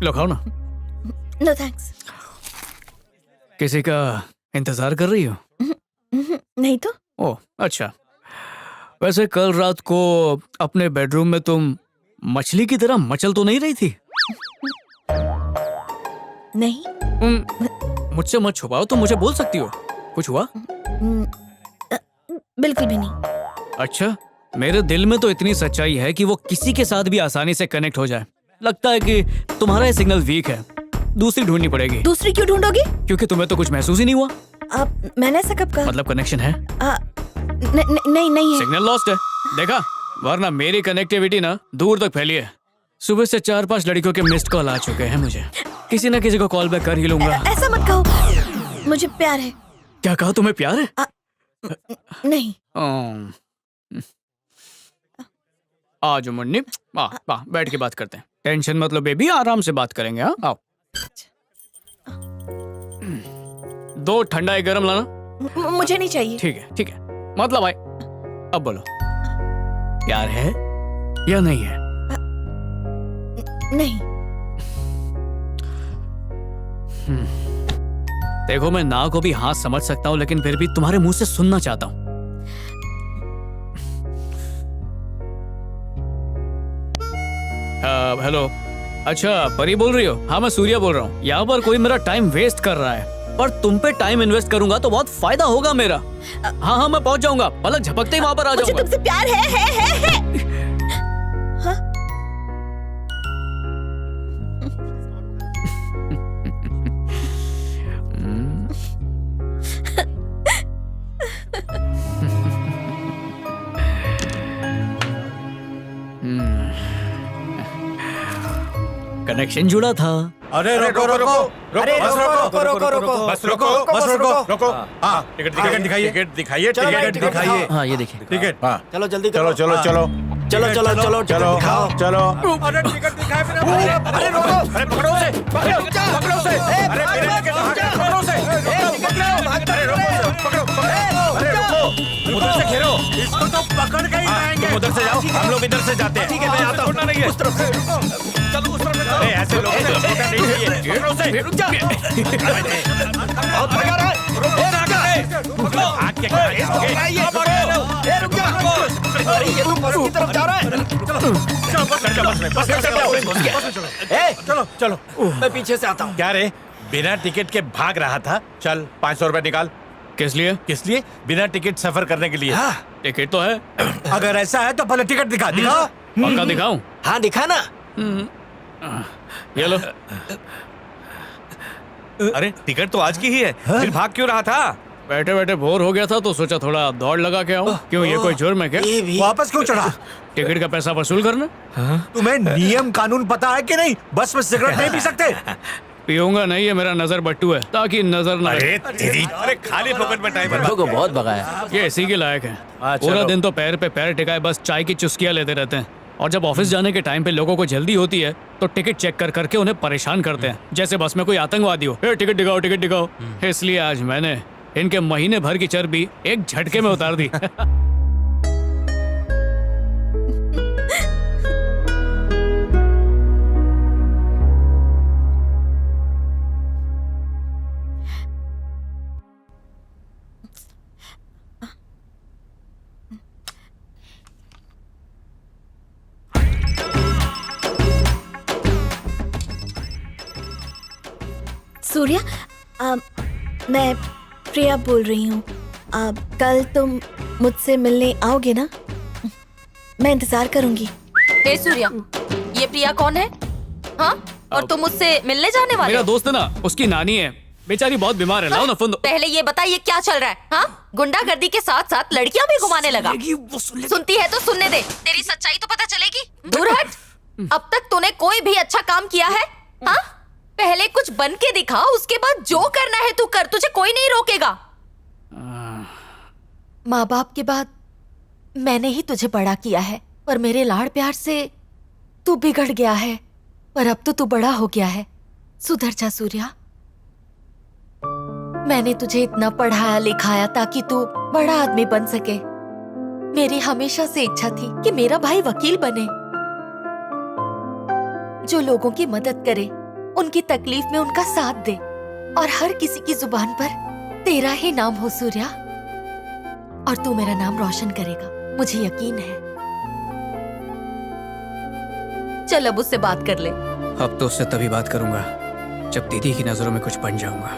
लो खाओ ना। No thanks. किसी का इंतजार कर रही हो? नहीं तो। ओह अच्छा। वैसे कल रात को अपने बेडरूम में तुम मछली की तरह मचल तो नहीं रही थी? नहीं। मुझसे मत छुपाओ, तुम मुझे बोल सकती हो। कुछ हुआ? बिल्कुल भी नहीं। अच्छा, मेरे दिल में तो इतनी सच्चाई है कि वो किसी के साथ भी आसानी से कनेक्ट हो जाए। लगता है कि तुम्हारा ये सिग्नल वीक है, दूसरी ढूंढनी पड़ेगी। दूसरी क्यों ढूंढोगे? क्योंकि तुम्हें तो कुछ महसूस ही नहीं हुआ। मैंने ऐसा कब कहा? मतलब कनेक्शन है? नहीं है। सिग्नल लॉस्ट है, देखा? वरना मेरी कनेक्टिविटी ना दूर तक फैली है। सुबह से 4-5 लड़कियों के मिस्ड कॉल आ चुके हैं मुझे। किसी न किसी को कॉल बैक कर ही लूंगा। ऐसा मत कहो, मुझे प्यार है। क्या कहा? तुम्हें प्यार है? नहीं। आज मुन्नी बैठ के बात करते हैं। टेंशन मत लो बेबी, आराम से बात करेंगे। हाँ आओ। 2 ठंडा 1 गरम लाना। मुझे नहीं चाहिए। ठीक है ठीक है, मतलब भाई अब बोलो, प्यार है या नहीं है? नहीं। देखो, मैं ना को भी हाँ समझ सकता हूँ, लेकिन फिर भी तुम्हारे मुंह से सुनना चाहता हूँ। हेलो। अच्छा, परी बोल रही हो? हाँ मैं सूर्या बोल रहा हूँ। यहाँ पर कोई मेरा टाइम वेस्ट कर रहा है, पर तुम पे टाइम इन्वेस्ट करूंगा तो बहुत फायदा होगा मेरा। हाँ हाँ मैं पहुंच जाऊंगा, पलक झपकते ही वहाँ पर आ जाऊंगा। मुझे तुमसे प्यार है। हाँ? कनेक्शन जुड़ा था। अरे रुको बस रुको। हाँ टिकट दिखाइए। हाँ ये देखिए टिकट। हाँ चलो जल्दी चलो दिखाओ। चलो। अरे टिकट दिखाए अरे रोको। अरे पकड़ो उसे। अरे मेरे टिकट पकड़ो उसे। अरे रुको, उधर से घेरो। इसको तो पकड़ के ही लाएंगे। तुम उधर से जाओ, हम लोग इधर से जाते हैं। ठीक है, मैं आता हूँ। उस तरफ से चलो उस तरफ से चलो। ऐसे लोगों को धोखा नहीं चाहिए। घेरो उसे। रुक जा। बहुत भगा रहा है। रुको। आग के क्या रुक जा। अरे ये तो बस की तरफ जा रहा है। चलो। मैं पीछे से आता हूँ। क्या रे, बिना टिकट के भाग रहा था? चल 500 रुपए निकाल। किस लिए? किस लिए? बिना टिकट सफर करने के लिए। टिकट तो है। अगर ऐसा है तो पहले टिकट दिखा। पक्का दिखाऊं? हाँ दिखा ना। ये लो। अरे टिकट तो आज की ही है, फिर भाग क्यों रहा था? बैठे बैठे बोर हो गया था तो सोचा थोड़ा दौड़ लगा के आऊं। क्यों, ये कोई जुर्म है क्या? ये भी। वापस क्यों चढ़ा? टिकट का पैसा वसूल करना। तुम्हें नियम कानून पता है कि नहीं? बस में सिगरेट नहीं पी सकते। पीऊंगा नहीं, ये मेरा नजर बट्टू है, ताकि नजर ना अरे लगे। तेरी। अरे खाली फोकट में टाइम बच्चों को बहुत भगाया। ये इसी के लायक है। चलो। पूरा दिन तो पैर पे पैर टिकाए बस चाय की चुस्कियां लेते रहते हैं, और जब ऑफिस जाने के टाइम पे लोगों को जल्दी होती है तो टिकट चेक कर करके उन्हें परेशान करते हैं, जैसे बस में कोई आतंकवादी हो। टिकट दिखाओ। इसलिए आज मैंने इनके महीने भर की चर्बी एक झटके में उतार दी। सूर्या, मैं प्रिया बोल रही हूँ। कल तुम मुझसे मिलने आओगे ना? मैं इंतजार करूंगी। हे सूर्या, ये प्रिया कौन है? हाँ? और तुम मुझसे मिलने जाने वाले मेरा हो? दोस्त है ना, उसकी नानी है, बेचारी बहुत बीमार है। लाओ ना फोन दो। पहले ये बता, ये क्या चल रहा है? हाँ? गुंडागर्दी के साथ साथ लड़कियां भी घुमाने लगा। सुनती है तो सुनने दे, तेरी सच्चाई तो पता चलेगी। दूर हट। अब तक तूने कोई भी अच्छा काम किया है? हाँ? पहले कुछ बन के दिखा, उसके बाद जो करना है तू कर, तुझे कोई नहीं रोकेगा। माँ बाप के बाद मैंने ही तुझे बड़ा किया है, पर मेरे लाड़ प्यार से तू बिगड़ गया है। पर अब तो तू बड़ा हो गया है, सुधर जा सूर्या। मैंने तुझे इतना पढ़ाया लिखाया ताकि तू बड़ा आदमी बन सके। मेरी हमेशा से इच्छा थी कि मेरा भाई वकील बने, जो लोगों की मदद करे, उनकी तकलीफ में उनका साथ दे और हर किसी की जुबान पर तेरा ही नाम हो सूर्या, और तू मेरा नाम रोशन करेगा, मुझे यकीन है। चल अब उससे बात कर ले। अब तो उससे तभी बात करूंगा जब दीदी की नजरों में कुछ बन जाऊंगा।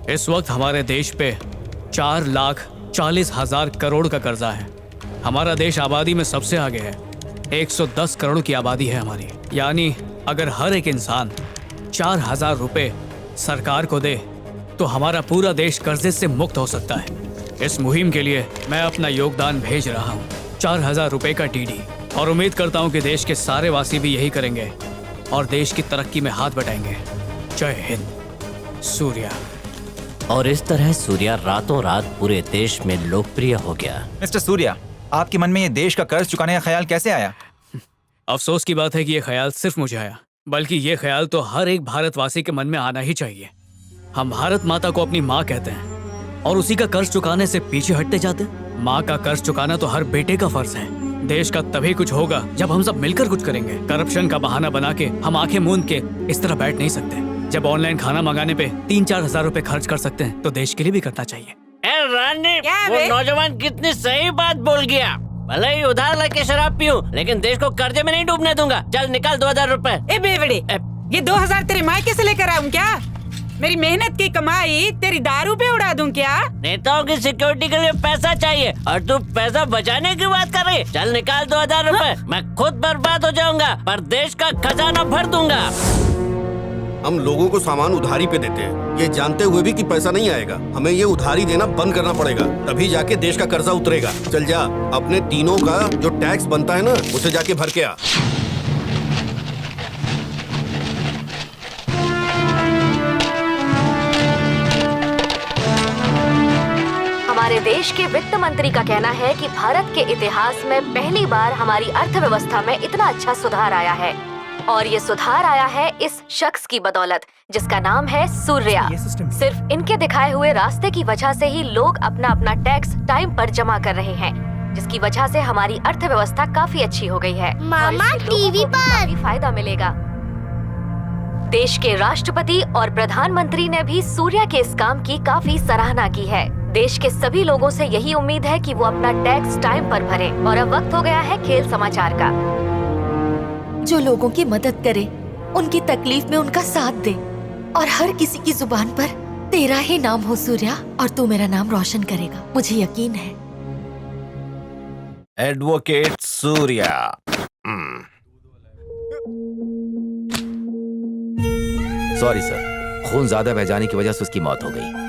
इस वक्त हमारे देश पे 4,40,000 करोड़ का कर्जा है। हमारा देश आबादी में सबसे आगे है, 110 करोड़ की आबादी है हमारी। यानी अगर हर एक इंसान 4,000 रुपए सरकार को दे तो हमारा पूरा देश कर्जे से मुक्त हो सकता है। इस मुहिम के लिए मैं अपना योगदान भेज रहा हूँ, 4,000 रुपए का डीडी, और उम्मीद करता हूँ कि देश के सारे वासी भी यही करेंगे और देश की तरक्की में हाथ बटाएंगे। जय हिंद। सूर्या। और इस तरह सूर्या रातों रात पूरे देश में लोकप्रिय हो गया। मिस्टर सूर्या, आपके मन में ये देश का कर्ज चुकाने का ख्याल कैसे आया? अफसोस की बात है कि ये ख्याल सिर्फ मुझे आया, बल्कि ये ख्याल तो हर एक भारतवासी के मन में आना ही चाहिए। हम भारत माता को अपनी माँ कहते हैं और उसी का कर्ज चुकाने से पीछे हटते जाते हैं। माँ का कर्ज चुकाना तो हर बेटे का फर्ज है। देश का तभी कुछ होगा जब हम सब मिलकर कुछ करेंगे। करप्शन का बहाना बना के हम आंखें मूंद के इस तरह बैठ नहीं सकते। जब ऑनलाइन खाना मंगाने पे 3-4 हजार रुपए खर्च कर सकते हैं तो देश के लिए भी करना चाहिए। रानी, वो नौजवान कितनी सही बात बोल गया। भले ही उधार लेके शराब पीऊं, लेकिन देश को कर्जे में नहीं डूबने दूंगा। चल निकाल 2,000 रुपए। ए बेवड़े, ये 2,000 तेरे मायके से लेकर आऊं क्या? मेरी मेहनत की कमाई तेरी दारू पे उड़ा दूं क्या? नेताओं की सिक्योरिटी के लिए पैसा चाहिए और तू पैसा बचाने की बात कर रही। चल निकाल 2,000 रुपए। मैं खुद बर्बाद हो जाऊंगा पर देश का खजाना भर दूंगा। हम लोगों को सामान उधारी पे देते हैं, ये जानते हुए भी कि पैसा नहीं आएगा। हमें ये उधारी देना बंद करना पड़ेगा, तभी जाके देश का कर्जा उतरेगा। चल जा, अपने तीनों का जो टैक्स बनता है ना, उसे जाके भर के आ। हमारे देश के वित्त मंत्री का कहना है कि भारत के इतिहास में पहली बार हमारी अर्थव्यवस्था में इतना अच्छा सुधार आया है, और ये सुधार आया है इस शख्स की बदौलत जिसका नाम है सूर्या। सिर्फ इनके दिखाए हुए रास्ते की वजह से ही लोग अपना अपना टैक्स टाइम पर जमा कर रहे हैं, जिसकी वजह से हमारी अर्थव्यवस्था काफी अच्छी हो गई है। मामा, टीवी पर भी फायदा मिलेगा। देश के राष्ट्रपति और प्रधानमंत्री ने भी सूर्या के इस काम की काफी सराहना की है। देश के सभी लोगों से यही उम्मीद है कि वो अपना टैक्स टाइम पर भरें। और अब वक्त हो गया है खेल समाचार का। जो लोगों की मदद करे, उनकी तकलीफ में उनका साथ दे, और हर किसी की जुबान पर तेरा ही नाम हो सूर्या, और तू मेरा नाम रोशन करेगा, मुझे यकीन है। एडवोकेट सूर्या। सॉरी सर, खून ज्यादा बह जाने की वजह से उसकी मौत हो गई।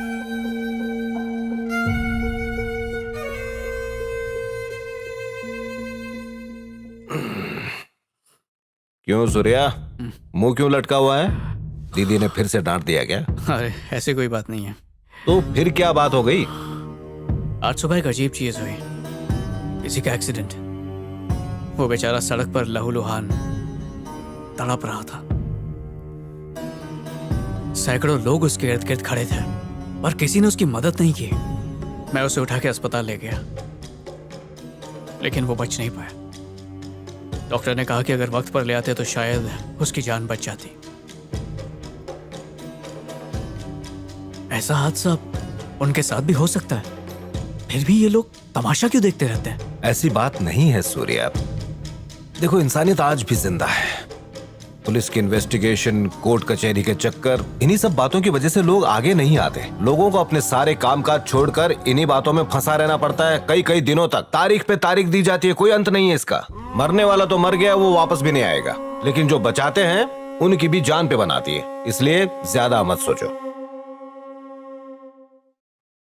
क्यों सूर्या, मुंह क्यों लटका हुआ है? दीदी ने फिर से डांट दिया क्या? अरे ऐसी कोई बात नहीं है। तो फिर क्या बात हो गई? आज सुबह एक अजीब चीज हुई, किसी का एक्सीडेंट। वो बेचारा सड़क पर लहूलुहान तड़प रहा था। सैकड़ों लोग उसके इर्द गिर्द खड़े थे पर किसी ने उसकी मदद नहीं की। मैं उसे उठा के अस्पताल ले गया, लेकिन वो बच नहीं पाया। डॉक्टर ने कहा कि अगर वक्त पर ले आते तो शायद उसकी जान बच जाती। ऐसा हादसा उनके साथ भी हो सकता है, फिर भी ये लोग तमाशा क्यों देखते रहते हैं? ऐसी बात नहीं है सूर्या। देखो, इंसानियत आज भी जिंदा है। पुलिस की इन्वेस्टिगेशन, कोर्ट कचहरी के चक्कर, इन्हीं सब बातों की वजह से लोग आगे नहीं आते। लोगों को अपने सारे कामकाज छोड़कर इन्हीं बातों में फंसा रहना पड़ता है कई कई दिनों तक। तारीख पे तारीख दी जाती है, कोई अंत नहीं है इसका। मरने वाला तो मर गया, वो वापस भी नहीं आएगा, लेकिन जो बचाते हैं उनकी भी जान पे बनाती है, इसलिए ज्यादा मत सोचो।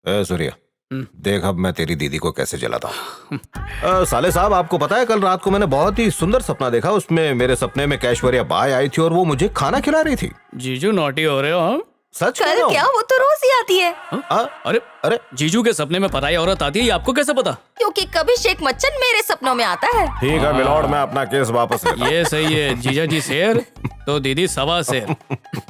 ए सूर्या, देख अब मैं तेरी दीदी को कैसे जलाता हूँ। साले साहब, आपको पता है कल रात को मैंने बहुत ही सुंदर सपना देखा। उसमें मेरे सपने में कैश्वर्या बाई आई थी और वो मुझे खाना खिला रही थी। जीजू नॉटी हो रहे हो हाँ? सच कह रहा कल हूँ। क्या, वो तो रोज ही आती है। अरे अरे जीजू के सपने में पराई औरत आती है, ये आपको कैसे पता? क्योंकि कभी शेख मच्चन मेरे सपनों में आता है। ठीक है मिलॉर्ड, मैं अपना केस वापस लेता हूँ। ये सही है, जीजा जी शेर तो दीदी सवा शेर।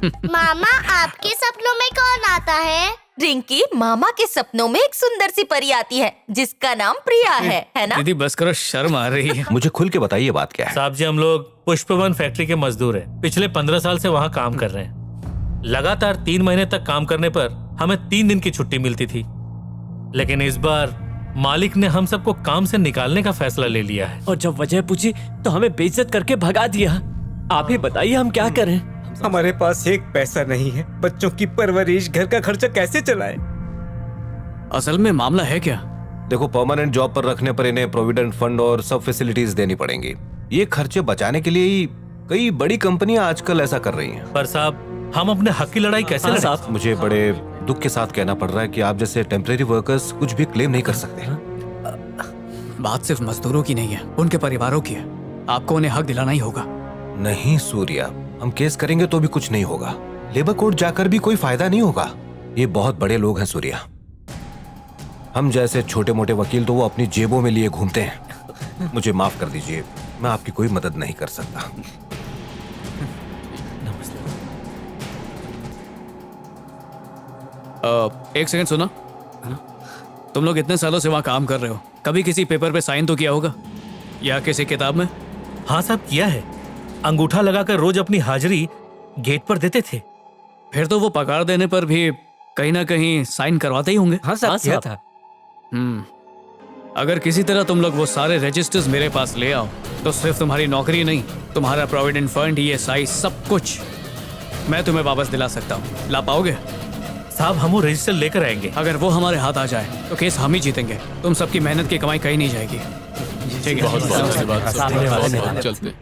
मामा आपके सपनों में कौन आता है? रिंकी, मामा के सपनों में एक सुंदर सी परी आती है जिसका नाम प्रिया है ना? दीदी बस करो, शर्म आ रही है। मुझे खुल के बताइए बात क्या है। साहब जी, हम लोग पुष्पवन फैक्ट्री के मजदूर हैं। पिछले 15 साल से वहाँ काम कर रहे हैं। लगातार 3 महीने तक काम करने पर हमें 3 दिन की छुट्टी मिलती थी, लेकिन इस बार मालिक ने हम सबको काम से निकालने का फैसला ले लिया है। और जब वजह पूछी तो हमें बेइज्जत करके भगा दिया। आप ही बताइए हम क्या करें? हमारे पास एक पैसा नहीं है, बच्चों की परवरिश, घर का खर्चा कैसे चलाएं? असल में मामला है क्या? देखो, परमानेंट जॉब पर रखने पर इन्हें प्रोविडेंट फंड और सब फैसिलिटीज देनी पड़ेंगी। ये खर्चे बचाने के लिए ही कई बड़ी कंपनियां आजकल ऐसा कर रही हैं। पर साहब, हम अपने हक की लड़ाई कैसे लड़ें? साहब, मुझे बड़े दुख के साथ कहना पड़ रहा है कि आप जैसे टेम्परेरी वर्कर्स कुछ भी क्लेम नहीं कर सकते। बात सिर्फ मजदूरों की नहीं है, उनके परिवारों की है। आपको उन्हें हक दिलाना ही होगा। नहीं सूर्या, हम केस करेंगे तो भी कुछ नहीं होगा। लेबर कोर्ट जाकर भी कोई फायदा नहीं होगा। ये बहुत बड़े लोग हैं सूर्या। हम जैसे छोटे मोटे वकील तो वो अपनी जेबों में लिए घूमते हैं। मुझे माफ कर दीजिए, मैं आपकी कोई मदद नहीं कर सकता। एक सेकंड सुना, तुम लोग इतने सालों से वहाँ काम कर रहे हो, कभी किसी पेपर पे साइन तो किया होगा या किसी किताब में? हाँ साहब, किया है। अंगूठा लगाकर रोज अपनी हाजिरी गेट पर देते थे। फिर तो वो पगार देने पर भी कहीं ना कहीं साइन करवाते ही होंगे। हाँ साहब, किया था। अगर किसी तरह तुम लोग वो सारे रजिस्टर्स मेरे पास ले आओ तो सिर्फ तुम्हारी नौकरी नहीं, तुम्हारा प्रोविडेंट फंड, ESI, सब कुछ मैं तुम्हें वापस दिला सकता हूँ। ला पाओगे? साहब, हम वो रजिस्टर लेकर आएंगे। अगर वो हमारे हाथ आ जाए तो केस हम ही जीतेंगे। तुम सबकी मेहनत की कमाई कहीं नहीं जाएगी। ठीक है, बहुत बहुत चलते।